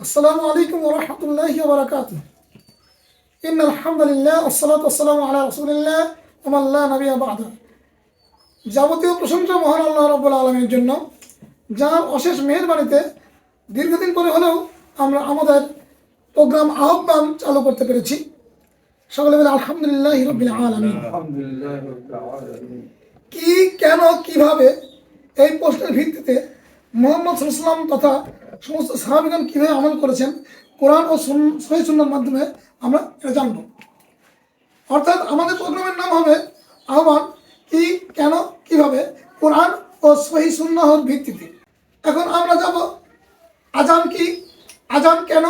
আসসালামু আলাইকুম ওয়া রাহমাতুল্লাহি ওয়া বারাকাতুহু। ইন্নাল হামদুলিল্লাহ ওয়াসসালাতু ওয়াসসালামু আলা রাসূলিল্লাহ ওয়া মান লা নাবিয়্যা বা'দা। যাবতীয় প্রশংসা মহান আল্লাহ রাব্বুল আলামিনের জন্য, যার অশেষ মেহেরবানিতে দীর্ঘদিন পরে হলেও আমরা আমাদের প্রোগ্রাম আহ্বান চালু করতে পেরেছি। সকলে বলে আলহামদুলিল্লাহি রাব্বিল আলামিন। কি, কেন, কিভাবে, এই প্রশ্নের ভিত্তিতে মুহাম্মদ সাল্লাল্লাহু আলাইহি ওয়াসাল্লাম তথা সমস্ত সাহাবীগণ কিভাবে আমল করেছেন কোরআন ও সহিহ সুন্নাহর মাধ্যমে আমরা এটা জানব। অর্থাৎ আমাদের প্রোগ্রামের নাম হবে আহ্বান কি, কেন, কিভাবে, কোরআন ও সহিহ সুন্নাহর ভিত্তিতে। এখন আমরা যাব আজান কি, আজান কেন,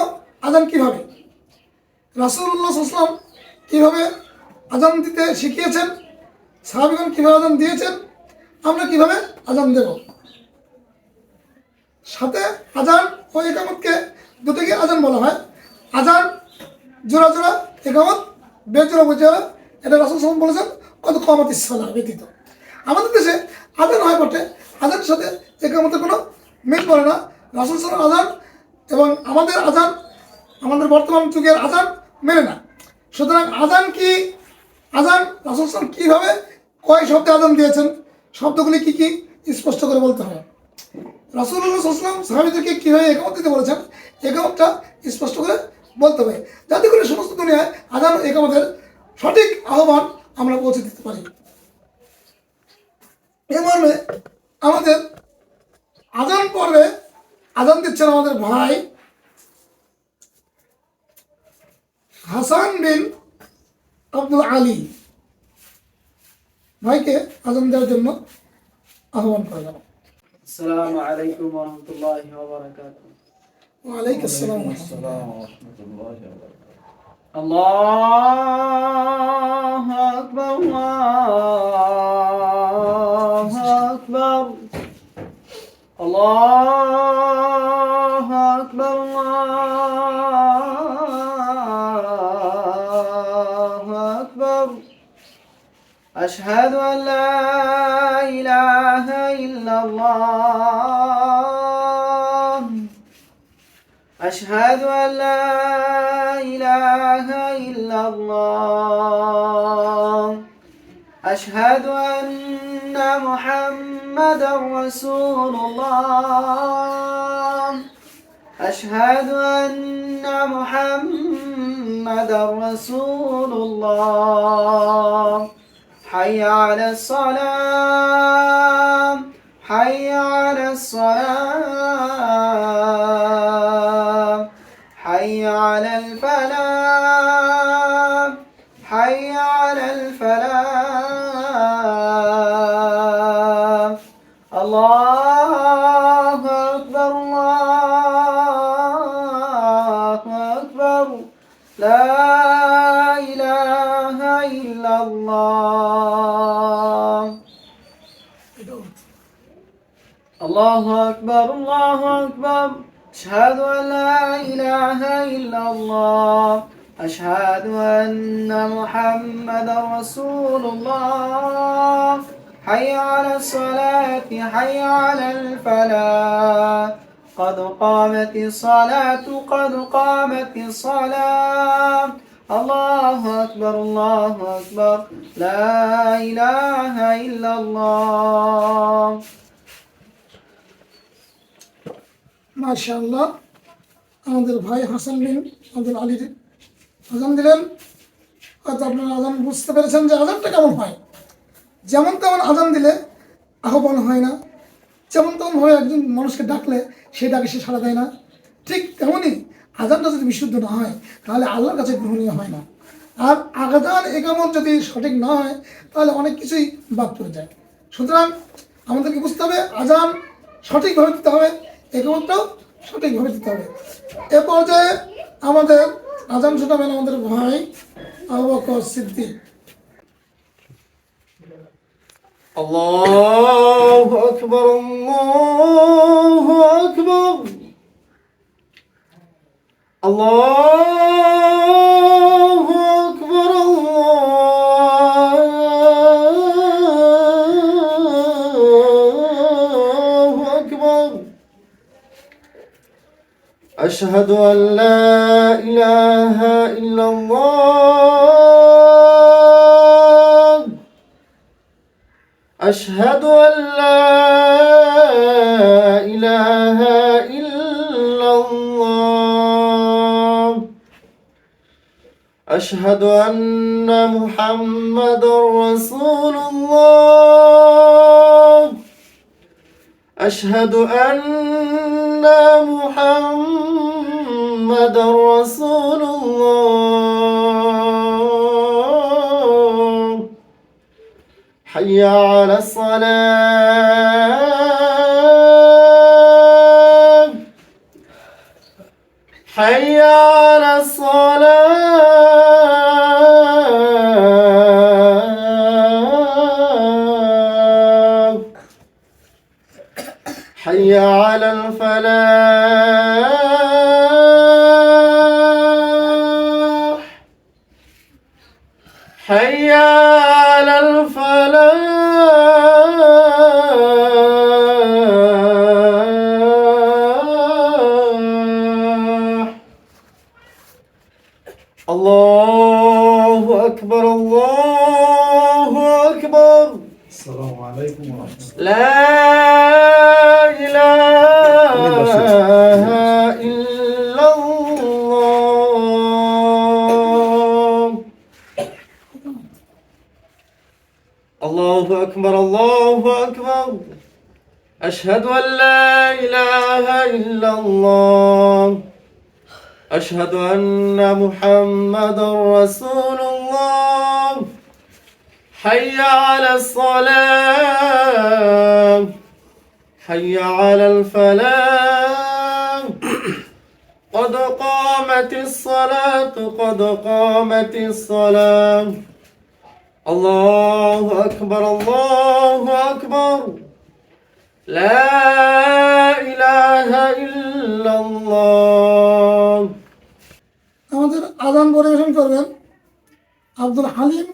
আজান কিভাবে। রাসূলুল্লাহ সাল্লাল্লাহু আলাইহি ওয়াসাল্লাম কিভাবে আজান দিতে শিখিয়েছেন, সাহাবীগণ কিভাবে আজান দিয়েছেন, আমরা কিভাবে আজান দেব। সাথে আজান ও একামতকে দুটোকে আজান বলা হয়। আজান জোড়া জোড়া, একামত বেজোড়া বেজোড়া। এটা রাসূল সাল্লাল্লাহু আলাইহি ওয়াসাল্লাম বলেছেন কত কামাতিস সালাহ ব্যতীত। আমাদের দেশে আজান হয় বটে, আজানের সাথে একামতের কোনো মিল পড়ে না। রাসূল সাল্লাল্লাহু আলাইহি ওয়াসাল্লাম আজান এবং আমাদের আজান, আমাদের বর্তমান যুগের আজান মেলে না। সুতরাং আজান কি, আজান রাসূল সাল্লাল্লাহু আলাইহি ওয়াসাল্লাম কীভাবে কয় শব্দে আজান দিয়েছেন, শব্দগুলি কি কি স্পষ্ট করে বলতে হবে। রাসূলুল্লাহ সাল্লাল্লাহু আলাইহি ওয়াসাল্লাম সাহাবীদেরকে কীভাবে একামত দিতে বলেছেন, একামতটা স্পষ্ট করে বলতে হবে, যাতে করে সমস্ত দুনিয়ায় আজান ও একামতের সঠিক আহ্বান আমরা পৌঁছে দিতে পারি। এ মর্মে আমাদের আজান পর্বে আজান দিচ্ছেন আমাদের ভাই হাসান বিন আব্দুল আলী। ভাইকে আজান দেওয়ার জন্য আহ্বান করা যাবে। আসসালামু আলাইকুম ওয়া রাহমাতুল্লাহি ওয়া বারাকাতুহু। ওয়া আলাইকুম আসসালাম ওয়া রাহমাতুল্লাহি ওয়া বারাকাতুহু। আল্লাহু আকবার, আল্লাহু আকবার, আল্লাহু আকবার, আল্লাহু আকবার। أشهد أن لا إله إلا الله، أشهد أن لا إله إلا الله، أشهد أن محمدا رسول الله، أشهد أن محمدا رسول الله. حي على الصلاة، حي على الصلاة، حي على الفلاح، حي على الفلاح. الله أكبر، الله أكبر، لا إله إلا الله. الله أكبر، الله أكبر، أشهد أن لا إله إلا الله، أشهد أن محمدا رسول الله. حي على الصلاة، حي على الفلاح، قد قامت الصلاة، قد قامت الصلاة. الله أكبر، الله أكبر، لا إله إلا الله. মাশাআল্লাহ, আমাদের ভাই হাসান বিন আব্দুল আলীর আজান দিলেন। হয়তো আপনারা আজান বুঝতে পেরেছেন যে আজানটা কেমন হয়। যেমন তেমন আজান দিলে আহ্বান হয় না, যেমন তেমনভাবে একজন মানুষকে ডাকলে সে ডাকে সে সাড়া দেয় না, ঠিক তেমনই আজানটা যদি বিশুদ্ধ না হয় তাহলে আল্লাহর কাছে গ্রহণীয় হয় না। আর আজান একামত যদি সঠিক না হয় তাহলে অনেক কিছুই বাদ পড়ে যায়। সুতরাং আমাদেরকে বুঝতে হবে আজান সঠিকভাবে দিতে হবে, একামতটাও সঠিকভাবে দিতে হবে। এ পর্যায়ে আমাদের আজান শোনাবেন আমাদের ভাই আবু বকর সিদ্দিক। الله أكبر، الله أكبر، الله أكبر، الله أكبر. أشهد أن لا إله إلا الله أشهد أن لا إله إلا الله أشهد أن محمد رسول الله أشهد أن محمد رسول الله حي على الصلاة حي على الصلاة حي على الفلاح حي على الفلاح الله أكبر الله أكبر السلام عليكم ورحمة الله. لا إله إلا الله الله أكبر الله أكبر أشهد أن لا إله إلا الله أشهد أن محمد رسول الله حي على الصلاة حي على الفلاح قد قامت الصلاة قد قامت الصلاة الله أكبر الله أكبر لا إله إلا الله আমাদের আজান পরিবেশন করবেন আব্দুল হালিম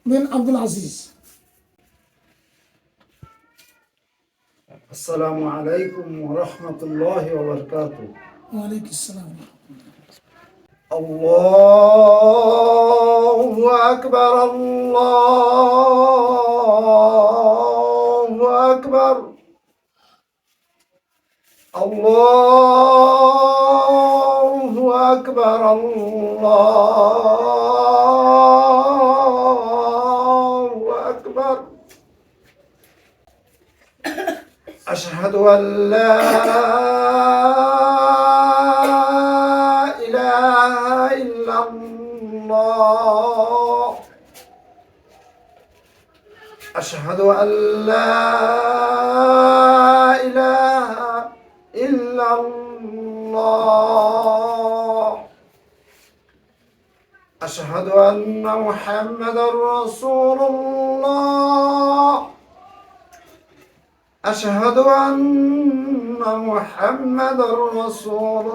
বিন আব্দুল আজিজ। السلام عليكم ورحمة الله وبركاته. ওয়ালাইকুম আসসালাম। الله أكبر الله أكبر الله أكبر الله أكبر أشهد أن لا إله إلا الله أشهد أن لا إله إلا الله أشهد أن محمدا رسول الله أشهد أن محمدا رسول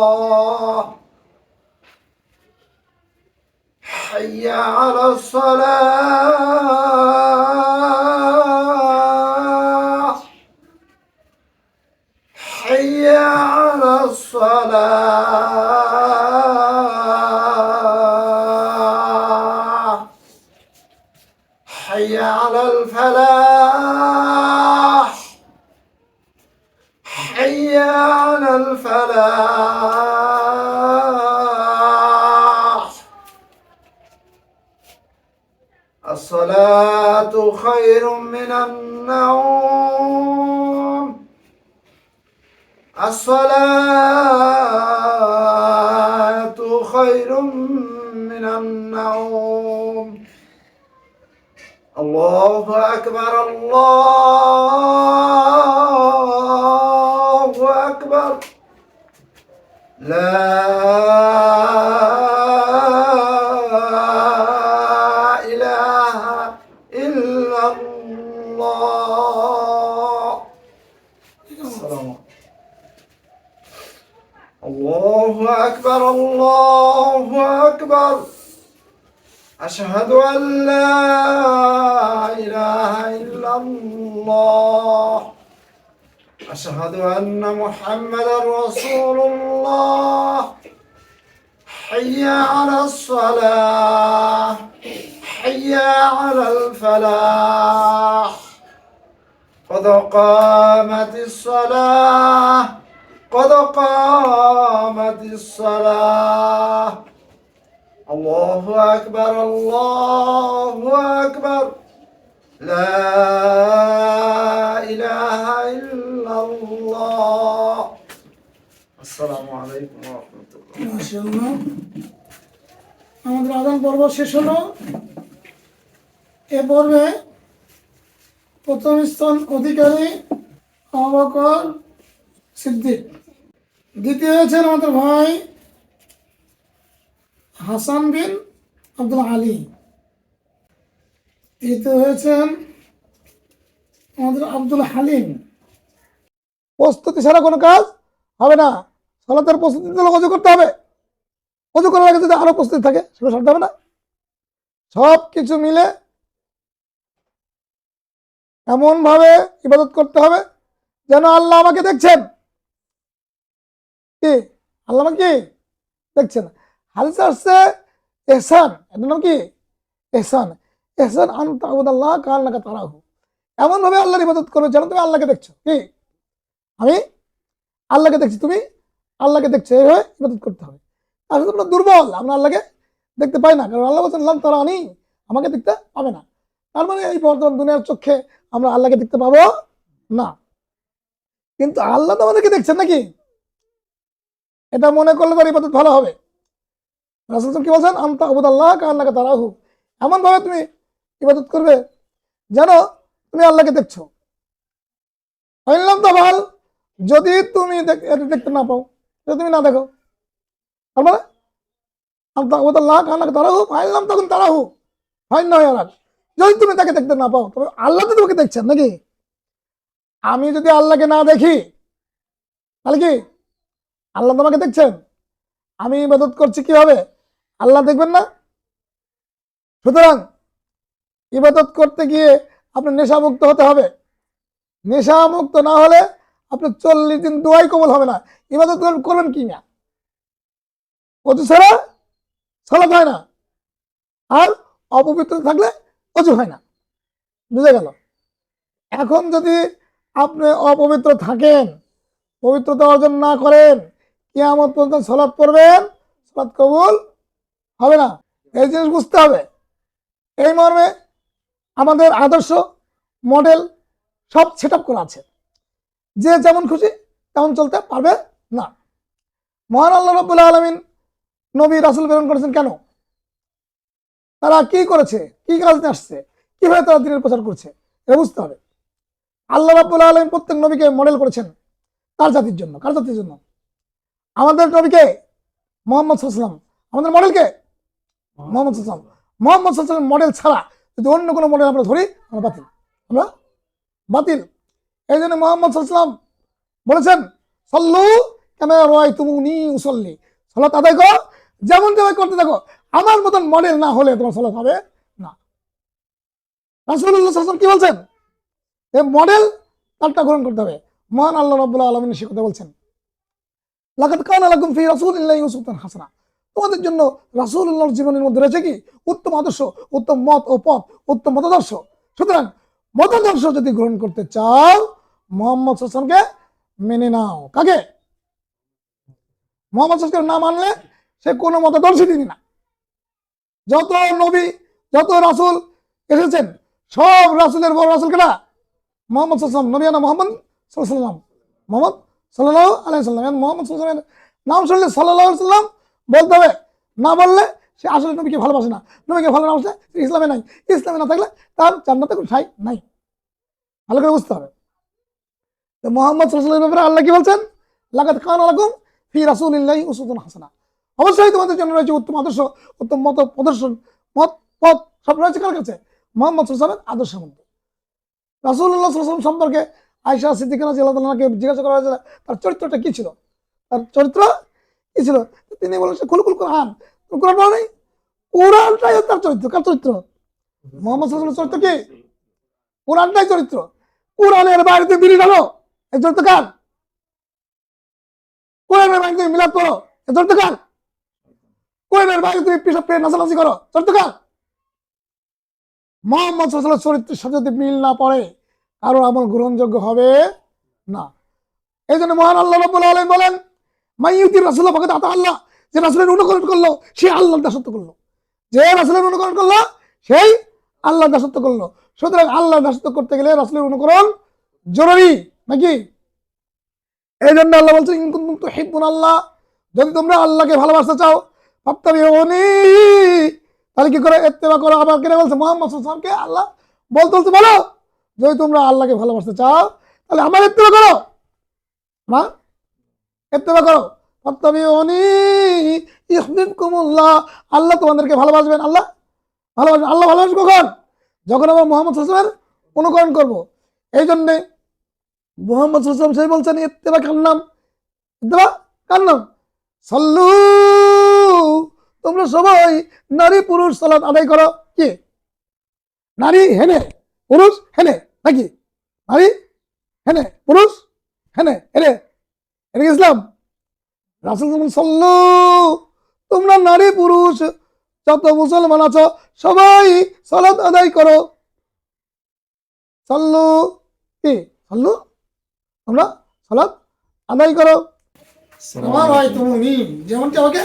الله حي على الصلاة حي على الصلاة حي على الفلاح حي على الفلاح الصلاة خير من النوم الصلاة خير من النوم الله أكبر الله أكبر لا إله إلا الله السلام عليكم. الله أكبر الله أكبر أشهد أن لا إله إلا الله أشهد أن محمدا رسول الله. حي على الصلاة، حي على الفلاح، قد قامت الصلاة، قد قامت الصلاة. الله أكبر، الله أكبر، لا إله إلا الله. السلام عليكم ورحمة الله. মাশাআল্লাহ, আমাদের আজান পর্ব শেষ হলো। এ পর্বে প্রথম স্থান অধিকারী আবু বকর সিদ্দিক, দ্বিতীয় হয়েছেন আমাদের ভাই হাসান বিন আব্দুল আলী, তৃতীয় হয়েছেন আমাদের আব্দুল হালিম। প্রস্তুতি ছাড়া কোনো কাজ হবে না। সালাতের প্রস্তুতি জন্য অজু করতে হবে। অজু করার আগে যদি আরো প্রস্তুতি থাকে সেটা সারতে হবে না। সব কিছু মিলে এমন ভাবে ইবাদত করতে হবে যেন আল্লাহ আমাকে দেখছেন। কি আল্লাহ আমাকে দেখছেন? হাদিসে আসছে ইহসান, এটার নাম কি? ইহসান। ইহসান আন তা'বুদাল্লাহ কাআন্নাকা তারাহু, এমন ভাবে আল্লাহর ইবাদত করবে যেন তুমি আল্লাহকে দেখছো। কি আমি আল্লাহকে দেখছি, তুমি আল্লাহকে দেখছো, এইভাবে ইবাদত করতে হবে। আসলে আমরা দুর্বল, আমরা আল্লাহকে দেখতে পাই না, কারণ আল্লাহ বলছেন লান তারানি, আমাকে দেখতে পাবে না। তার মানে এই বর্তমান দুনিয়ার চোখে আমরা আল্লাহকে দেখতে পাবো না, কিন্তু আল্লাহ তো আমাদেরকে দেখছেন নাকি, এটা মনে করলে তার ইবাদত ভালো হবে। রাসূল কি বলছেন? আন তা'বুদাল্লাহ কাআন্নাকা তারাহু, এমন ভাবে তুমি ইবাদত করবে যেন তুমি আল্লাহকে দেখছো। ফাইনলাম তো ভাল, যদি তুমি এটা দেখতে না পাও, যদি তুমি না দেখো, তার মানে আন তা'বুদাল্লাহ কাআন্নাকা তারাহু ফাইনলাম তখন তারাহু ফাইন নয় আর, যদি তুমি তাকে দেখতে না পাও তবে আল্লাহ তো তোমাকে দেখছেন নাকি। আমি যদি আল্লাহকে না দেখি তাহলে কি আল্লাহ তোমাকে দেখছেন? আমি ইবাদত করছি কিভাবে, আল্লাহ দেখবেন না? সুতরাং ইবাদত করতে গিয়ে আপনার নেশামুক্ত হতে হবে। নেশামুক্ত না হলে আপনি 40 দিন দোয়াই কবুল হবে না। ইবাদত করবেন কি না? অজু ছাড়া সালাত হয় না, আর অপবিত্র থাকলে অজু হয় না। বুঝে গেল? এখন যদি আপনি অপবিত্র থাকেন, পবিত্রতা অর্জন না করেন, কিয়ামত পর্যন্ত সালাত পড়বেন, সালাত কবুল হবে না। এই জিনিস বুঝতে হবে। এই মর্মে আমাদের আদর্শ মডেল সব সেট আপ করা আছে, যে যেমন খুশি তেমন চলতে পারবে না। মহান আল্লাহ রাব্বুল আলামিন নবী রাসূল প্রেরণ করেছেন কেন? তারা কি করেছে, কি কাজ নিয়ে আসছে, কিভাবে তারা দ্বীনের প্রচার করছে, এটা বুঝতে হবে। আল্লাহ রাব্বুল আলামিন প্রত্যেক নবীকে মডেল করেছেন তার জাতির জন্য। কার জাতির জন্য? আমাদের নবীকে মুহাম্মদ সাল্লাল্লাহু আলাইহি ওয়াসাল্লাম, আমাদের মডেলকে মুহাম্মদ সাল্লাল্লাহু আলাইহি ওয়াসাল্লাম। মুহাম্মদ সাল্লাল্লাহু আলাইহি ওয়াসাল্লাম মডেল ছাড়া যদি অন্য কোনো মডেল আমরা ধরি, আমরা বাতিল, আমরা বাতিল। এই জন্য মুহাম্মদ সাল্লাল্লাহু আলাইহি ওয়াসাল্লাম বলেছেন সাল্লু কামা রাআইতুমুনি উসাল্লি, সালাত আদায় করো যেমন যেভাবে করতে থাকো, আমার মতন মডেল না হলে তোমার সালাত হবে না। রাসূলুল্লাহ সাল্লাল্লাহু আলাইহি ওয়াসাল্লাম কি বলছেন? এই মডেল তারটা গ্রহণ করতে হবে। মহান আল্লাহ রাব্বুল আলামিন সে কথা বলছেন, লাকাদ কানা লাকুম ফি রাসূলিল্লাহি উসওয়াতুন হাসানাহ, তোমাদের জন্য রাসূলুল্লাহর জীবনের মধ্যে রয়েছে কি? উত্তম আদর্শ, উত্তম মত ও পথ, উত্তম মতাদর্শ। সুতরাং মতাদর্শ যদি গ্রহণ করতে চাও, মুহাম্মদ সাল্লাল্লাহু আলাইহি ওয়াসাল্লামকে মেনে নাও। কাকে? মুহাম্মদ সাল্লাল্লাহু আলাইহি ওয়াসাল্লাম না মানলে সে কোনো মতাদর্শই তিনি না। যত নবী, যত রাসূল এসেছেন, সব রাসূলের বড় রাসূল কেনা? মুহাম্মদ সাল্লাল্লাহু আলাইহি ওয়াসাল্লাম। নবী না মুহাম্মদ সাল্লাল্লাহু আলাইহি ওয়াসাল্লাম, মুহাম্মদ সাল্লাল্লাহু আলাইহি ওয়াসাল্লাম। মুহাম্মদ সাল্লাল্লাহু আলাইহি ওয়াসাল্লামের নাম শুনলে সাল্লাল্লাহু আলাইহি ওয়াসাল্লাম বলতে হবে, না বললে সে আসলে নবীকে ভালোবাসে না। নবীকে ভালো না বাসলে ইসলামে নাই, ইসলামে না থাকলে তার জান্নাতে কোনো ঠাঁই নাই। ভালো করে বুঝতে হবে। তো মুহাম্মদ সাল্লাল্লাহু আলাইহি ওয়াসাল্লামের ব্যাপারে আল্লাহ কি বলছেন? লাকাদ কানা লাকুম ফি রাসূলিল্লাহি উসওয়াতুন হাসানাহ, অবশ্যই তোমাদের জন্য রয়েছে উত্তম আদর্শ, উত্তম মত প্রদর্শন, মত পথ সব রয়েছে কার কাছে? মুহাম্মদ সাল্লাল্লাহু আলাইহি ওয়াসাল্লামের আদর্শের মধ্যে। রাসূলুল্লাহ সাল্লাল্লাহু আলাইহি ওয়াসাল্লাম সম্পর্কে আয়েশা সিদ্দিকা রাদিয়াল্লাহু তাআলাকে জিজ্ঞাসা করা হয়েছিল তার চরিত্রটা কি ছিল, তার চরিত্র কি ছিল? তিনি বলেছেন খুলুকুল কোরআন, কোরআন পড়া নেই, কোরআনটাই তার চরিত্র। কার চরিত্র? মুহাম্মদ সাল্লাল্লাহু আলাইহি ওয়াসাল্লামের চরিত্র কি? কোরআনটাই চরিত্র। কোরআনের বাইরে তুমি বিড়ি ঢালো, এই জোর তো কার? কোরআনের বাইরে তুমি মিলাদ করো, এই জোর তো কার? কোরআনের বাইরে তুমি পিসাব পেয়ে নাচানাচি করো, জোর তো কার? মোহাম্মদ সাল্লাল্লাহু আলাইহি ওয়াসাল্লামের চরিত্রের সাথে যদি মিল না পড়ে কারো আমল গ্রহণযোগ্য হবে না। এই জন্য মহান আল্লাহ রাব্বুল আলামিন বলেন, মাইয়ুতি রাসূলুল্লাহ ফাকাদ আতা আল্লাহ, যে রাসূলের অনুকরণ করলো সে আল্লাহর দাসত্ব করলো, যে রাসূলের অনুকরণ করলো সেই আল্লাহর দাসত্ব করলো। সুতরাং আল্লাহর দাসত্ব করতে গেলে রাসূলের অনুকরণ জরুরি নাকি? এই জন্য আল্লাহ বলছেন, ইন কুনতুম তুহিব্বুনাল্লাহ, যদি তোমরা আল্লাহকে ভালোবাসতে চাও ফাত্তাবিউনি, তাহলে কি করে? ইত্তেবা করো। আবার কেন বলছে? মুহাম্মদ সাল্লাল্লাহু আলাইহি ওয়াসাল্লামকে আল্লাহ বলতে বলো, যদি তোমরা আল্লাহকে ভালোবাসতে চাও তাহলে আমার ইত্তেবা করো, আমার ইত্তেবা করো। ফাত্তাবিউনি ইউহিব্বুকুমুল্লাহ, আল্লাহ তোমাদেরকে ভালোবাসবেন। আল্লাহ ভালোবাসবেন। আল্লাহ ভালোবাসবেন কখন? যখন আমরা মুহাম্মদ সাল্লাল্লাহু আলাইহি ওয়াসাল্লামের অনুকরণ করব। এই জন্যে মুহাম্মদ সাল্লাল্লাহু আলাইহি ওয়াসাল্লাম সেই বলছেন, ইত্তেবা কার নাম? ইত্তেবা কার নাম? সাল্লু, তোমরা সবাই নারী পুরুষ সালাত আদায় করো। কি? নারী হেনে, পুরুষ হেনে নাকি? নারী হেনে, পুরুষ হেনে, এরে এটা ইসলাম? রাসূল সাল্লু, তোমরা নারী পুরুষ যত মুসলমান আছো সবাই সালাত আদায় করো। সাল্লু, কি? সাল্লু, তোমরা সালাত আদায় করো। আমার ভাই তুমি যেমনটি আমাকে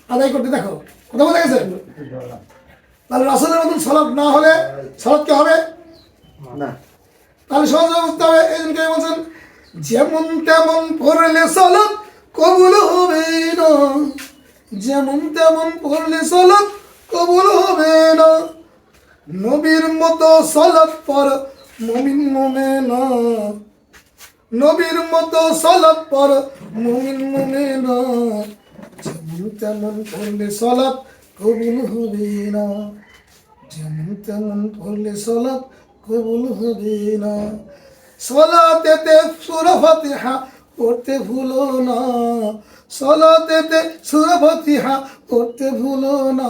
আদায় করতে দেখো, কথা বলে গেছে। তাহলে রাসূলের মতন সালাত না হলে সালাত কি হবে না। তাহলে সহজ বুঝতে হবে। এই জন্য বলছেন, যেমন তেমন পড়লে সালাত কবুল হবে না, যেমন তেমন পড়লে সালাত কবুল হবে না, নবীর মতো সালাত পড় মুমিন মুমিনা, নবীর মতো সালাত পড় মুমিন মুমিনা, যেমন তেমন পড়লে সালাত কবুল হবে না, যেমন তেমন পড়লে সালাত কবুল হবে না। সালাতেতে সূরা ফাতিহা পড়তে ভুলো না, সালাতেতে সূরা ফাতিহা পড়তে ভুলো না,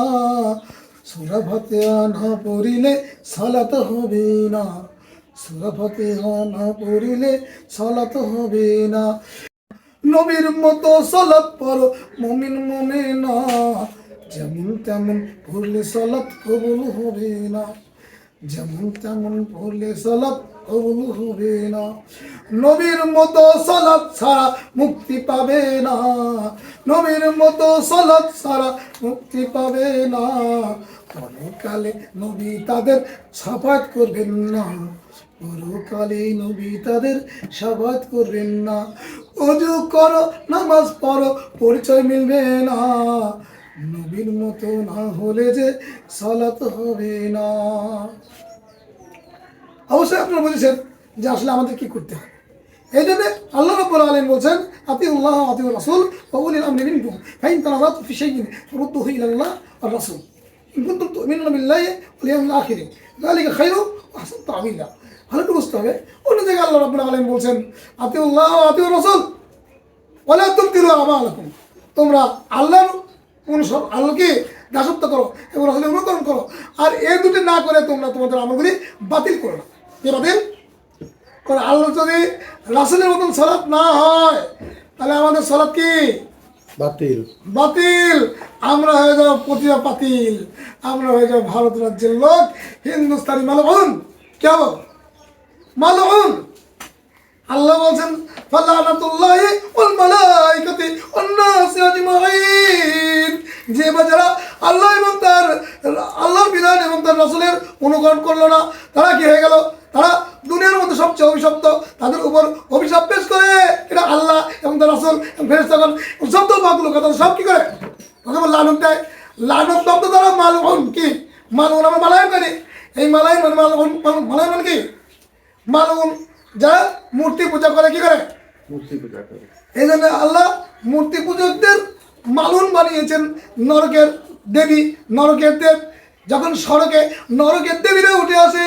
সূরা ফাতিহা না পড়িলে সালাত হবে না, সূরা ফাতিহা না পড়িলে সালাত হবে না, নবীর মতো সালাত পড়ো মুমিন মুমিনা, যেমন তেমন পড়লে সালাত কবুল হবে না, যেমন তেমন পড়লে সালাত কবুল হবে না, নবীর মতো সালাত ছাড়া মুক্তি পাবে না, নবীর মতো সালাত ছাড়া মুক্তি পাবে না, পরকালে নবী তাদের শাফাত করবেন না, পরকালে নবী তাদের শাফাত করবেন না, ওযু করো নামাজ পড়ো পরিচয় মিলবে না, নবীর মতো না হলে যে সালাত হবে না। অবশ্যই আপনারা বুঝেছেন যে আসলে আমাদের কি করতে হবে। এই জন্য আল্লাহ রাব্বুল আলামিন বলছেন, আতিউল্লাহ ওয়া আতিউর রাসূল ওয়া উলিল আমরি মিনকুম ফাইন তানাযাতুম ফি শাইইন ফারুদ্দুহু ইলাল্লাহ ওয়ার রাসূল ইন কুনতুম তু'মিনুনা বিল্লাহি ওয়াল ইয়াউমিল আখির যালিকা খায়রুন ওয়া আহসানু তা'ওয়িলা। ভালো করে বুঝতে হবে। অন্য জায়গায় আল্লাহ রাব্বুল আলামিন বলছেন, আতিউল্লাহ ওয়া আতিউর রাসূল ওয়া লা তুবতিলু আমালাকুম, তোমরা আল্লাহর আল্লাহকে দাসত্ব করো এবং রাসূলের অনুকরণ করো, আর এই দুটি না করে তোমরা তোমাদের আমলগুলি বাতিল করো না। কি বাতিল করে? আল্লাহ যদি রাসূলের মতন সালাত না হয় তাহলে আমাদের সালাত কি? বাতিল। বাতিল। আমরা হয়ে যাবো প্রতিভা পাতিল, আমরা হয়ে যাবো ভারত রাজ্যের লোক, হিন্দুস্তানি মালউন। কেন মালউন? আল্লাহ বলছেন, ফালানাতুল্লাহি ওয়াল মালাইকাতি ওয়ান নাসি আজমাইন, যে যারা আল্লাহ এবং তার আল্লাহর বিধান এবং তার রাসূলের অনুকরণ করলো না, তারা কি হয়ে গেল? তারা দুনিয়ার মধ্যে সবচেয়ে অভিশপ্ত। তাদের উপর অভিশাপ পেশ করে এটা আল্লাহ এবং তার রাসূল এবং ফেরেশতাগণ শব্দ বাকলো কথা সব কি করে ওকে লানত দেয়। লানত শব্দ দ্বারা মালউন। কি মালউন? আমরা মালায়ন করি। এই মালায়ন মানে মালউন, মালায়ন মানে কি? মালউন যারা মূর্তি পূজা করে। কি করে? মূর্তি পূজা করে। এই জন্য আল্লাহ মূর্তি পূজকদের মালুন বানিয়েছেন, নরকের দেবী, নরকের দেব। যখন সড়কে নরকের দেবীরা উঠে আসে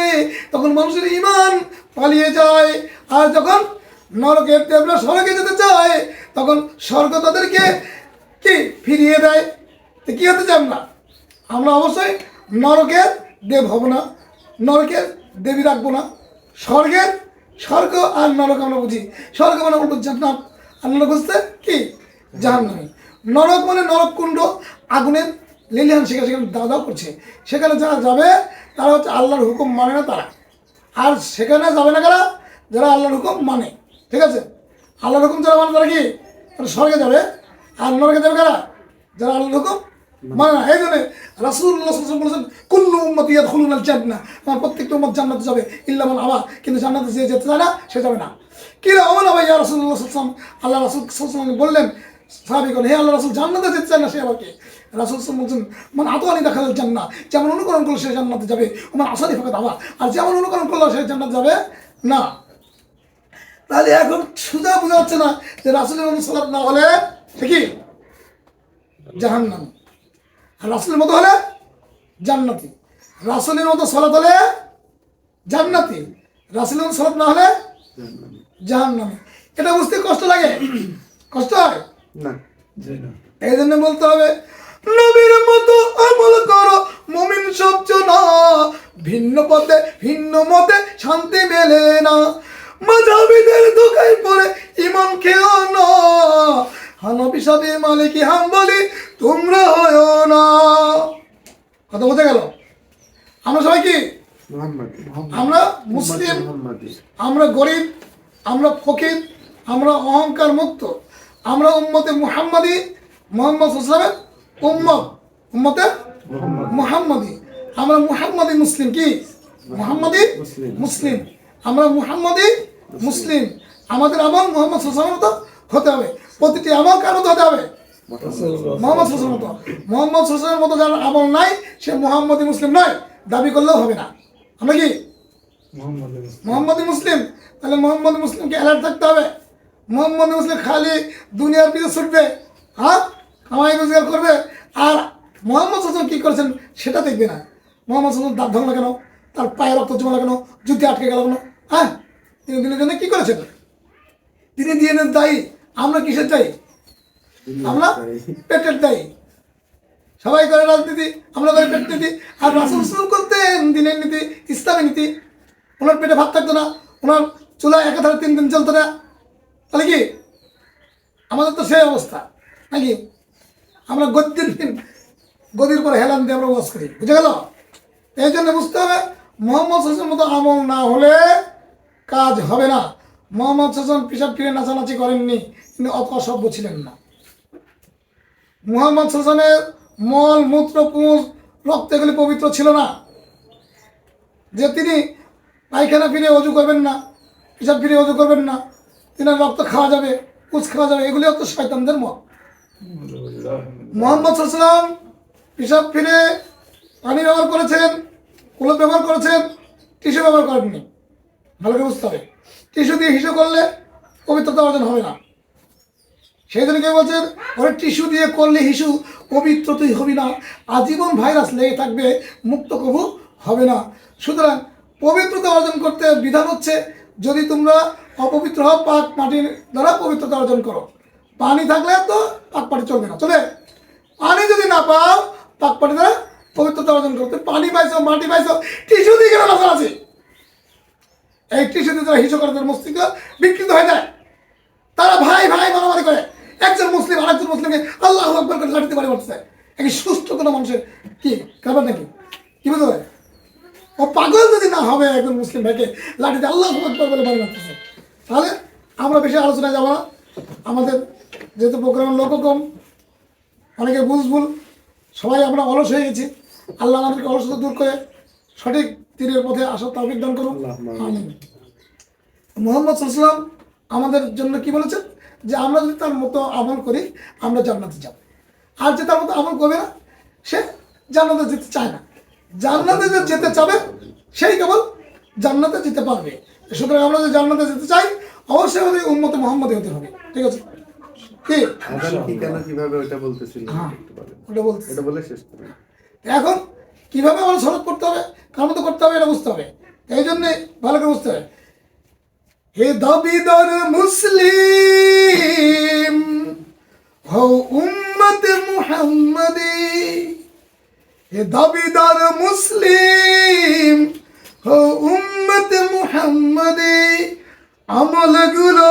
তখন মানুষের ঈমান পালিয়ে যায়, আর যখন নরকের দেবরা সড়কে যেতে চায় তখন স্বর্গ তাদেরকে কি ফিরিয়ে দেয়। তো কী হতে চান না? আমরা অবশ্যই নরকের দেব হব না, নরকের দেবী রাখবো না, স্বর্গের স্বর্গ আর নরক আমরা বুঝি। স্বর্গ মানে বলবো জান্নাত, আর নরক বুঝতে কি জাহান্নাম। নরক মানে নরক কুণ্ড, আগুনের লিলিহান সেখানে সেখানে দাও দাও করছে। সেখানে যারা যাবে তারা হচ্ছে আল্লাহর হুকুম মানে না তারা। আর সেখানে যাবে না কারা? যারা আল্লাহর হুকুম মানে। ঠিক আছে, আল্লাহর হুকুম যারা মানে তারা কি তারা স্বর্গে যাবে। আর নরকে যাবে কারা? যারা আল্লাহর হুকুম মানে না। এই জন্য রাসূলুল্লাহ সাল্লাল্লাহু আলাইহি ওয়াসাল্লাম বলেছেন কুল্লু উম্মতি ইয়াদখুলুনাল জান্নাহ, আমার প্রত্যেকটা উম্মত জান্নাতে যাবে ইল্লা মান আবা, কিন্তু জান্নাতে যে যেতে চায় না সে যাবে না। কি রে ওমর ভাই ইয়া রাসূলুল্লাহ সাল্লাল্লাহু আলাইহি ওয়াসাল্লাম, আল্লাহ রাসূল সাল্লাল্লাহু আলাইহি ওয়াসাল্লাম বললেন সাহাবীগণ, হে আল্লাহ রাসূল জান্নাতে যেতে চায় না সে আবার কে? রাসূল সাল্লাল্লাহু আলাইহি ওয়াসাল্লাম বলছেন মান আতানি দাখালাল জান্নাহ, যেমন অনুকরণ করলে সে জান্নাতে যাবে, ওমান আসানি ফাকাত আবা, আর যেমন অনুকরণ করলে সে জান্নাতে যাবে না। তাহলে এখন সুজা বোঝা যাচ্ছে না যে রাসূলের মতো সালাত না হলে সে কি জাহান্নাম, আর রাসূলের মতো হলে জান্নাতি। রাসূলের মতো সালাত হলে জান্নাতি, রাসূলের মতো সালাত না হলে জাহান্নামী। এটা বুঝতে কষ্ট লাগে? কষ্ট হয় না। এই জন্য বলতে হবে নবীর মতো আমল করো মুমিন সব জনা, ভিন্ন পথে ভিন্ন মতে শান্তি মেলে না, মাযহাবিদের ধোঁকায় পড়ে ঈমান খেও না, হানাফি শাফি মালিকি হাম্বলি তোমরা হয়ো না। কথা বলতে গেল আমরা সবাই কি? আমরা মুসলিম, আমরা গরিব, আমরা ফকির, আমরা অহংকার মুক্ত, আমরা উম্মতে মুহাম্মাদি, মুহাম্মদ সাল্লাল্লাহু আলাইহি ওয়াসাল্লামের উম্মত, উম্মতে মুহাম্মাদি। আমরা মুহাম্মাদি মুসলিম। কি মুহাম্মাদি মুসলিম? আমরা মুহাম্মাদি মুসলিম। আমাদের আমল মুহাম্মদ সাল্লাল্লাহু আলাইহি ওয়াসাল্লামের মতো হতে হবে। প্রতিটি আমল কার মতো হতে হবে? মুহাম্মদ সাল্লাল্লাহু আলাইহি ওয়াসাল্লামের মতো। মুহাম্মদ সাল্লাল্লাহু আলাইহি ওয়াসাল্লামের মতো যার আমল নাই সে মুহাম্মাদি মুসলিম নয়, দাবি করলেও হবে না। আমরা কি মুহাম্মাদি মুসলিম? তাহলে মুহাম্মাদি মুসলিমকে অ্যালার্ট থাকতে হবে। মুহাম্মাদি মুসলিম খালি দুনিয়ার পিছনে ছুটবে, হ্যাঁ, কামাই রোজগার করবে, আর মুহাম্মদ সাল্লাল্লাহু আলাইহি ওয়াসাল্লাম কি করেছেন সেটা দেখবে না। মুহাম্মদ সাল্লাল্লাহু আলাইহি ওয়াসাল্লাম দাঁত ভাঙলো কেন? তার পায়ে রক্ত জমা কেন? যুদ্ধে আটকে গেল কেন? হ্যাঁ, তিনি দিনের জন্য কি করেছেন? তিনি দিনের দায়ী। আমরা কিসের দায়ী? আমরা পেটের দায়ী। সবাই করে রাজনীতি, আমরা করে পেট নীতি। আর রাসূল সাল্লাল্লাহু আলাইহি ওয়াসাল্লাম করতেন দিনের নীতি, ইসলামী নীতি। ওনার পেটে ভাত থাকতো না, ওনার চুলায় একাধারে 3 দিন চলতো না। তাহলে কি আমাদের তো সেই অবস্থা নাকি? আমরা গদির পরে হেলান দিয়ে আমরা ওয়াজ করি। বুঝে গেল? এই জন্য বুঝতে হবে মুহাম্মদ সাল্লাল্লাহু আলাইহি ওয়াসাল্লামের মতো আমল না হলে কাজ হবে না। মুহাম্মদ সাল্লাল্লাহু আলাইহি ওয়াসাল্লাম পিশাব ফিরে নাচানাচি করেননি, তিনি অত অসভ্য ছিলেন না। মুহাম্মদ সাল্লাল্লাহু আলাইহি ওয়াসাল্লামের মল মূত্র পুঁজ রক্ত এগুলি পবিত্র ছিল না। যে তিনি পায়খানা ফিরে অজু করবেন না, পিশাব ফিরে অজু করবেন না, তিনার রক্ত খাওয়া যাবে, পুঁজ খাওয়া যাবে, এগুলি হচ্ছে শয়তানদের মত। মুহাম্মদ সাল্লাল্লাহু আলাইহি ওয়াসাল্লাম পিশাব ফিরে পানি ব্যবহার করেছেন, কুলুপ ব্যবহার করেছেন, টিস্যু ব্যবহার করেননি। ভালো করে বুঝতে হবে। টিস্যু দিয়ে হিসু করলে পবিত্রতা অর্জন হবে না। সেই জন্য কেউ বলছেন ওরা টিস্যু দিয়ে করলে হিসু পবিত্র তুই হবি না, আজীবন ভাইরাস লেগে থাকবে, মুক্ত কবু হবে না। সুতরাং পবিত্রতা অর্জন করতে বিধান হচ্ছে যদি তোমরা অপবিত্র হও পাক মাটির দ্বারা পবিত্রতা অর্জন করো। পানি থাকলে তো পাক পাটি চলবে না, চলে। পানি যদি না পাও পাক পাটি দ্বারা পবিত্রতা অর্জন করো। পানি পাইছো, মাটি পাইছো, টিস্যু দিয়ে কেন নজর আছে? এই টিস্যু দিয়ে তারা হিসু করে তাদের মস্তিষ্ক বিকৃত হয়ে যায়। তারা ভাই ভাই মারামারি করে। একজন মুসলিম আরেকজন মুসলিমকে আল্লাহু আকবার করে লাঠিতে বাড়ি মারতেছে। একই সুস্থ কোনো মানুষের কি ব্যাপার নাকি? কি বুঝতে পারে? ও পাগল যদি না হবে একজন মুসলিম ভাইকে লাঠিতে আল্লাহু আকবার বলে বাড়ি মারতেছে। তাহলে আমরা বেশি আলোচনায় যাবো না। আমাদের যেহেতু প্রোগ্রামের লোকও কম, অনেকে বুঝভুল, সবাই আমরা অলস হয়ে গেছি। আল্লাহ আমাদেরকে অলসতা দূর করে সঠিক তীরের পথে আসার তৌফিক দান করুন। আমিন। মুহাম্মদ সাল্লাল্লাহু আলাইহি ওয়াসাল্লাম আমাদের জন্য কি বলেছেন? যে আমরা যদি তার মতো আমল করি আমরা জান্নাতে যাব। আর যে তার মতো আমল করবে না সে জান্নাতে যেতে চায় না। জান্নাতে যে যেতে চাবে সেই কেবল জান্নাতে যেতে পারবে। সুতরাং আমরা যদি জান্নাতে যেতে চাই অবশ্যই আমাদের উম্মতে মুহাম্মদী হতে হবে। ঠিক আছে? কি কিভাবে ওটা বলতেছিল? ওটা বলতে এটা বলে শেষ করুন। এখন কিভাবে আমরা সলাৎ করতে হবে, কার মতো করতে হবে এটা বুঝতে হবে। এই জন্যে ভালো করে বুঝতে হবে। হে দাবিদার মুসলিম হও উম্মতে মুহাম্মদী, হে দাবিদার মুসলিম হও উম্মতে মুহাম্মদী, আমলগুলো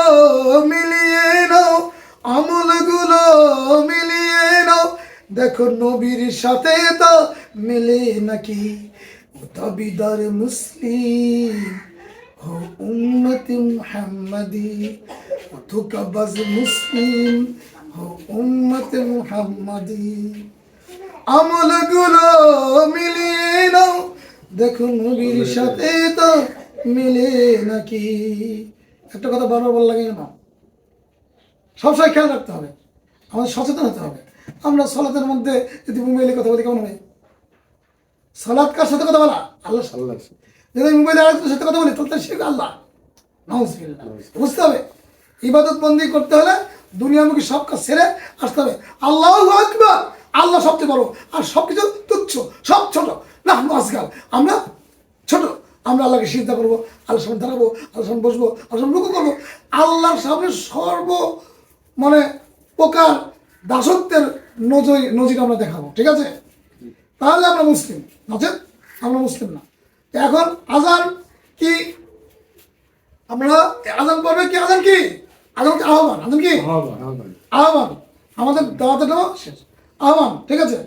মিলিয়ে নাও, আমলগুলো মিলিয়ে নাও, দেখো নবীর সাথে তা মিলে নাকি। দাবিদার মুসলিম হো উম্মতি মুহাম্মাদি, ধোঁকাবাজ মুসলিম হো উম্মতি মুহাম্মাদি। আমলগুলো মিলিয়ে নাও, দেখো নবীর সাথে তো মিলে নাকি। একটা কথা বারবার বলা লাগে না, সবসময় খেয়াল রাখতে হবে, আমাদের সচেতন হতে হবে। আমরা সালাতের মধ্যে যদি মোবাইলে কথা বলি কেমন হবে? সালাত কার সাথে কথা বলা? আল্লাহ। যদি মোবাইলে আরেকজনের সাথে কথা বলি তাহলে সে আল্লাহ। নাউজুবিল্লাহ। বুঝতে হবে, ইবাদত বন্দি করতে হলে দুনিয়ামুখী সব কাজ ছেড়ে আসতে হবে। আল্লাহু আকবার, আল্লাহ সবচেয়ে বড়, আর সবকিছু তুচ্ছ, সব ছোট। না আজকাল আমরা ছোট, আমরা আল্লাহকে সিজদা করবো, আল্লাহর সামনে দাঁড়াবো, আল্লাহর সামনে বসবো, আল্লাহর সামনে রুকু করবো, আল্লাহর সামনে সর্ব মানে প্রকার দাসত্বের নজির আমরা দেখাবো। ঠিক আছে, তাহলে আমরা মুসলিম, নচেত আমরা মুসলিম না। এখন আজান কি? আমরা আজান পড়বে কি? আজান কি? আজান কি আহ্বান? আজান কি আহ্বান? আমাদের দাওয়াতের নাম শেষ আহ্বান। ঠিক আছে,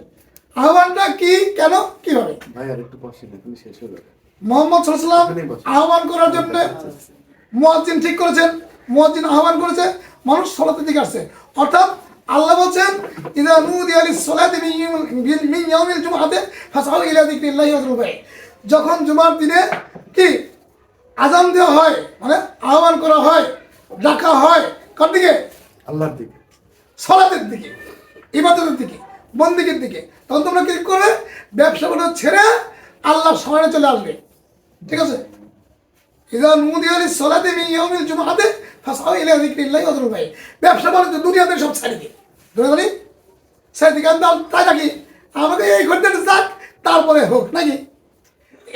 আহ্বানটা কি, কেন, কিভাবে? মোহাম্মদ সাল্লাল্লাহু আলাইহি ওয়াসাল্লাম আহ্বান করার জন্য মুয়াজ্জিন ঠিক করেছেন, মুয়াজ্জিন আহ্বান করেছে, মানুষ সালাতের দিকে আসছে। অর্থাৎ আল্লাহ বলছেন ইযা নুদিয়া লিস-সালাতি মিন ইয়াউমিল জুমআতি ফাসআউ ইলা যিকরিল্লাহি ওয়া যারুল বাই'আ। যখন জুমার দিনে কি আজান দেওয়া হয়, মানে আহ্বান করা হয়, ডাকা হয় কার দিকে? আল্লাহর দিকে, সালাতের দিকে, ইবাদতের দিকে, বন্দেগীর দিকে। তখন তোমরা কি করবে? ব্যবসা বাণিজ্য ছেড়ে আল্লাহর স্মরণে চলে আসবে। ঠিক আছে, ইযা নুদিয়া লিস-সালাতি মিন ইয়াউমিল জুমআতি ফাসআউ ইলা যিকরিল্লাহি ওয়া যারুল বাই'আ। ব্যবসা বাণিজ্য দুনিয়াতে সব ছেড়ে দিয়ে, ধরে ছেড়ে দিকে তাই নাকি আমাকে এই ঘন্টা যাক তারপরে হোক নাকি?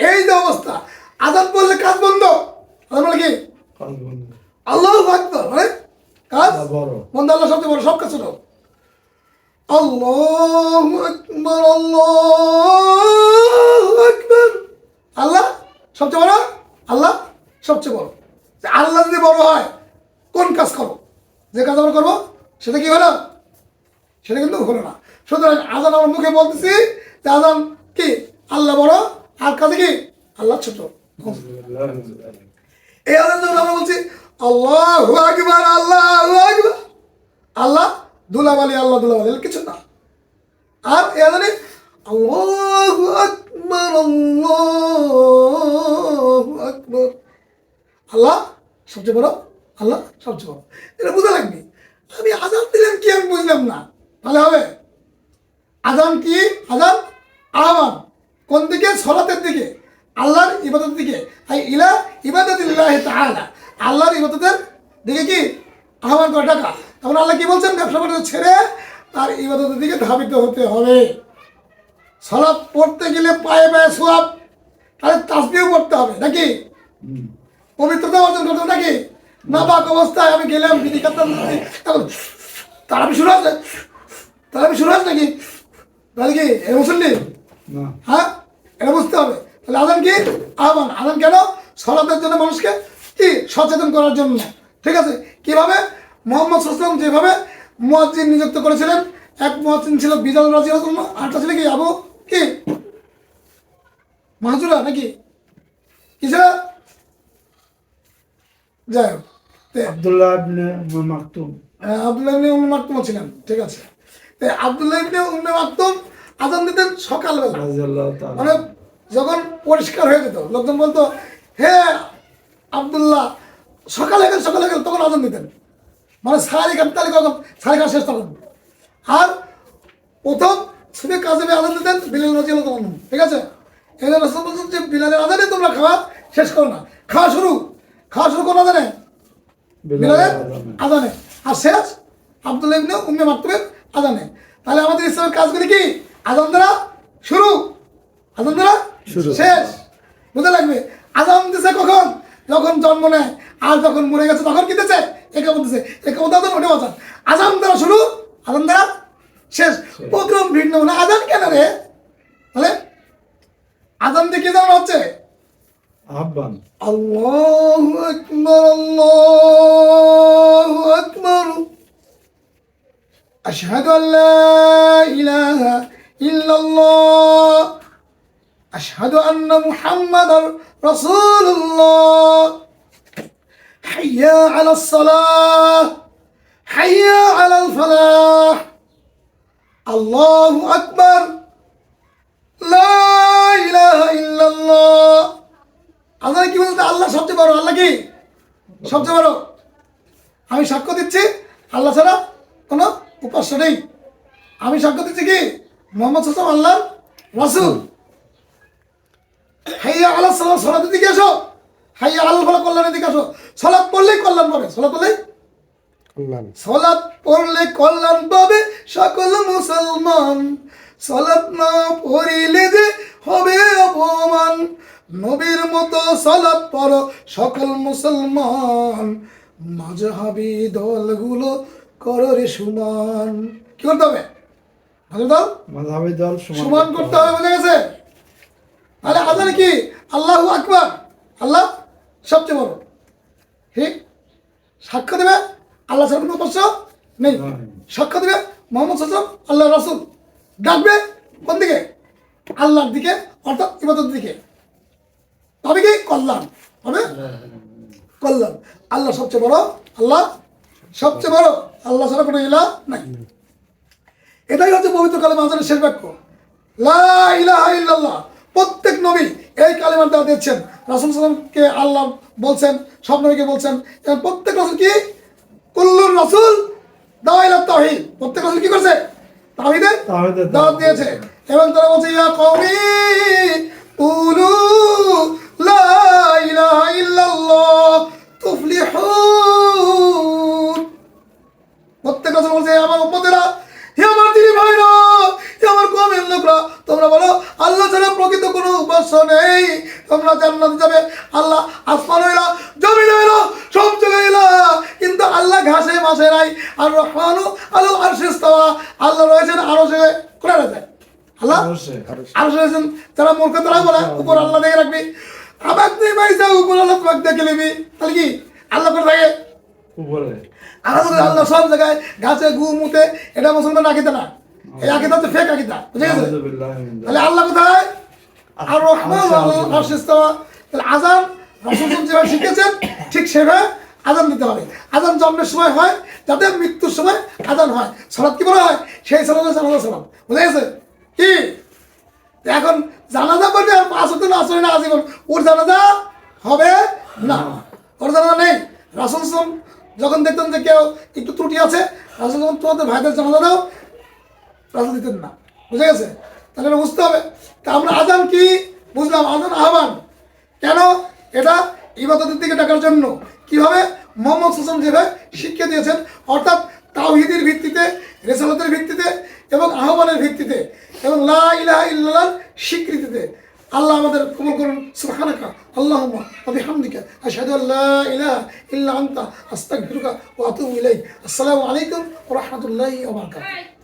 এই যে অবস্থা, আজান বললে কাজ বন্ধ, আজান বলে কি আল্লাহু আকবার মানে কাজ বন্ধ। আল্লাহ সবচেয়ে বড়, সব কাজ ছোট। আল্লাহু আকবার, আল্লাহু আকবার, আল্লাহ সবচেয়ে বড়, আল্লাহ সবচেয়ে বড়। আল্লাহ যদি বড় হয় কোন কাজ করো, যে কাজ আমরা করবো সেটা কি হলো? সেটা কিন্তু হলো না। সুতরাং আজান আমার মুখে বলতেছি যে আজান কি আল্লাহ বড়, আর কাজে কি আল্লাহ ছোট। এই আজান যখন আমরা বলছি আল্লাহু আকবার, আল্লাহু আকবার, আল্লাহ দুলাবালি, আল্লাহ দুলাবালি কিছু না। আর এই আজানে আল্লাহু আকবার, আল্লাহু আকবার, আল্লাহ সবচেয়ে বড়, আল্লাহ সবচেয়ে বড়। এটা বুঝা লাগবে। আমি আজান দিলাম কি আমি বুঝলাম না, তাহলে হবে? আজান কি? আজান আহ্বান কোন দিকে? সালাতের দিকে, আল্লাহর ইবাদতের দিকে। ইলা ইবাদাতিল্লাহি তাআলা, আল্লাহর ইবাদতের দিকে কি আহ্বান করে ডাকা। তখন আল্লাহ কি বলছেন? ব্যবসা বাণিজ্য ছেড়ে তার ইবাদতের দিকে ধাবিত হতে হবে। সালাত পড়তে গেলে পায়ে পায়ে সোয়াব, তাহলে তাসবিহ পড়তে হবে নাকি? পবিত্রতা অর্জন করতে হবে নাকি? নাপাক অবস্থায় আমি গেলাম বিধি কাটতাম, তারাবি শুরু আছে, তারাবি শুরু আছে নাকি? তাহলে কি এ মুসল্লি? হ্যাঁ, এটা বুঝতে হবে। তাহলে আজান কি? আহ্বান। আজান কেন? সালাতের জন্য, মানুষকে কি সচেতন করার জন্য। ঠিক আছে, কিভাবে? মুহাম্মদ সাল্লাল্লাহু আলাইহি ওয়াসাল্লাম যেভাবে মুয়াজ্জিন নিযুক্ত করেছিলেন, এক মুয়াজ্জিন ছিল বিলাল রাদিয়াল্লাহু আনহু, আরেকটা ছিল কি আবু কি মাহজুরা নাকি কিসে? যাই হোক, আব্দুল্লাহ ইবনে মাকতুম, আব্দুল্লাহ ইবনে উম্মে মাকতুম ছিলেন। ঠিক আছে, আব্দুল্লাহ ইবনে উম্মে মাকতুম আজান দিতেন সকালবেলা, রাদিয়াল্লাহু তাআলা। মানে যখন পরিষ্কার হয়ে যেত, লোকজন বলতো হে আব্দুল্লাহ সকালে গেল, সকালে গেল, তখন আজান দিতেন। মানে সারি খান তালি কখন সারি খান শেষ তখন। আর প্রথম শুধু কাজে আজান দিতেন বিলাল রাদিয়াল্লাহু আনহু। ঠিক আছে, এই জন্য রাসূল বলছেন যে বিলালের আজানে তোমরা খাওয়া শেষ করো না, খাওয়া শুরু কোন আজানে? বিলালের আজানে, আর শেষ আব্দুল্লাহ ইবনে উম্মে মাকতুমের আজানে। তাহলে আমাদের ইসলামের কাজগুলি কি? আজান দ্বারা শুরু, আজান দ্বারা শেষ। বুঝতে লাগবে। আজান দিছে কখন? যখন জন্ম নেয়, আর যখন মরে গেছে তখন কি দিতেছে? একামত দিছে। একামত আজান, ওটা আজান। আজান দ্বারা শুরু, আজান দ্বারা শেষ। প্রোগ্রাম ভিন্ন না। আজান কেন রে? তাহলে আজান দিয়ে কি জানা হচ্ছে? আহ্বান। আল্লাহু আকবার, আল্লাহ আশহাদু আল্লা ইলাহা ইল্লাল্লাহ, আশহাদু আন্না মুহাম্মাদার রাসূলুল্লাহ, হাইয়া আলাস সালাহ, হাইয়া আলাল ফালাহ, আল্লাহু আকবার, লা ইলাহা ইল্লাল্লাহ। আল্লাহ কি বলতে? আল্লাহ সবচেয়ে বড়। আল্লাহ কি সবচেয়ে বড়? আমি সাক্ষ্য দিচ্ছি আল্লাহ ছাড়া কোনো উপাস্য নেই। আমি সাক্ষ্য দিচ্ছি কি মোহাম্মদ সাল্লাল্লাহু আল্লাহ রাসূল। হাইয়া আলাস সালাহ, সালাতের দিকে আসো। হাইয়া আলাল ফালাহ, কল্যাণের দিকে আসো। সালাত পড়লেই কল্যাণ পাবে। সালাত পড়লেই সালাত পড়লে কল্যাণ পাবে সকল মুসলমান। সালাত না পড়িলে যে হবে অপমান। নবীর মতো সালাত পড়ো সকল মুসলমান। মাযহাবী দলগুলো করো রে সমান। কি করতে হবে? মাযহাবী দল সমান করতে হবে। বুঝে গেছে? তাহলে আজান কি? আল্লাহু আকবার, আল্লাহ সবচেয়ে বড়। ঠিক? সাক্ষ্য দেবে আল্লাহ ছাড়া কোনো উপাস্য নেই। সাক্ষ্য দেবে মোহাম্মদ সাল্লাল্লাহু আলাইহি ওয়াসাল্লাম আল্লাহ রাসূল। ডাকবে কোন দিকে? আল্লাহর দিকে, অর্থাৎ ইবাদতের দিকে। তবে কি কল্যাণ হবে? কল্যাণ। আল্লাহ সবচেয়ে বড়, আল্লাহ সবচেয়ে বড়, আল্লাহ ছাড়া কোনো ইলাহ নাই। এটাই হচ্ছে পবিত্র কালেমা আযানের শেষ বাক্য, লা ইলাহা ইল্লাল্লাহ। প্রত্যেক নবী এই কালেমার দাওয়াত দিচ্ছেন। রাসূল সাল্লামকে আল্লাহ বলছেন, সব নবীকে বলছেন। এবং প্রত্যেক রাসূল কি? কুল্লুর রাসূল দাওয়া ইলা তাওহীদ। প্রত্যেক রাসূল কি করছে? তাওহীদের দাওয়াত দিয়েছে। এবং তারা বলছে ইয়া কওমি কুলু লা ইলাহা ইল্লাল্লাহ তুফলিহুন। প্রত্যেক রাসূল বলছে আমার উম্মতেরা, হে আমার দিনী ভাইরা, হে আমার কওমের লোকরা, তোমরা বলো আল্লাহ ছাড়া প্রকৃত কোনো উপাস্য নেই, তোমরা জান্নাতে যাবে। আল্লাহ আসমান হইলা, জমিন হইলা, সব জায়গায় হইলা, কিন্তু আল্লাহ ঘাসে মাসে নাই। আর রহমানু আলাল আরশি ইস্তাওয়া, আল্লাহ রয়েছেন আরশে। কোরআনে আছে আল্লাহ আরশে রয়েছেন। যারা মূর্খ তারা বলে উপর আল্লাহ দেখে রাখবি। আবার তুই বাইসা উপর আল্লাহ তোমাকে দেখে নিবি। তাহলে কি আল্লাহ করে থাকে উপরে? আল্লাহ সব জায়গায়, গাছে গু মুতে। এটা মুসলমান আকিদা না, এই আকিদা হচ্ছে ফেক আকিদা। বুঝে গেছে? তাহলে আল্লাহ কোথায়? আর রহমান আলাল আরশি ইস্তাওয়া। তাহলে আযান রাসূল যেভাবে শিখেছেন ঠিক সেভাবে আযান দিতে হবে। আযান জন্মের সময় হয়, যাতে মৃত্যুর সময় আযান হয়। সালাত কি বলা হয়? সেই সালাত হচ্ছে জানাজা সালাত। বুঝে গেছে? কি এখন জানাজা করবে আর 5 ওয়াক্ত নামাজ পড়ে না আজীবন, ওর জানাজা হবে না, ওর জানাজা নেই। রাসূল সাল্লাল্লাহু যখন দেখতেন যে কেউ একটু ত্রুটি আছে, রাসূল যখন তোমাদের ভাইদের জানাজা দাও, রাসূল দিতেন না। বুঝে গেছে? তাহলে এটা বুঝতে হবে। তা আমরা আযান কি বুঝলাম? আযান আহ্বান। কেন? এটা ইবাদতের দিকে ডাকার জন্য। কিভাবে? মুহাম্মদ সাল্লাল্লাহু আলাইহি ওয়াসাল্লাম যেভাবে শিক্ষা দিয়েছেন, অর্থাৎ তাওহীদের ভিত্তিতে, রিসালাতের ভিত্তিতে এবং আহ্বানের ভিত্তিতে এবং লা ইলাহা ইল্লাল্লাহর স্বীকৃতিতে। আল্লাহ আমাদের কবুল করুন। সুবহানাকা আল্লাহুম্মা ওয়া বিহামদিকা আশহাদু আল্লা ইলাহা ইল্লা আনতা আস্তাগফিরুকা ওয়া আতুবু ইলাইক। আসসালামু আলাইকুম ওয়া রাহমাতুল্লাহি ওয়া বারাকাতুহু।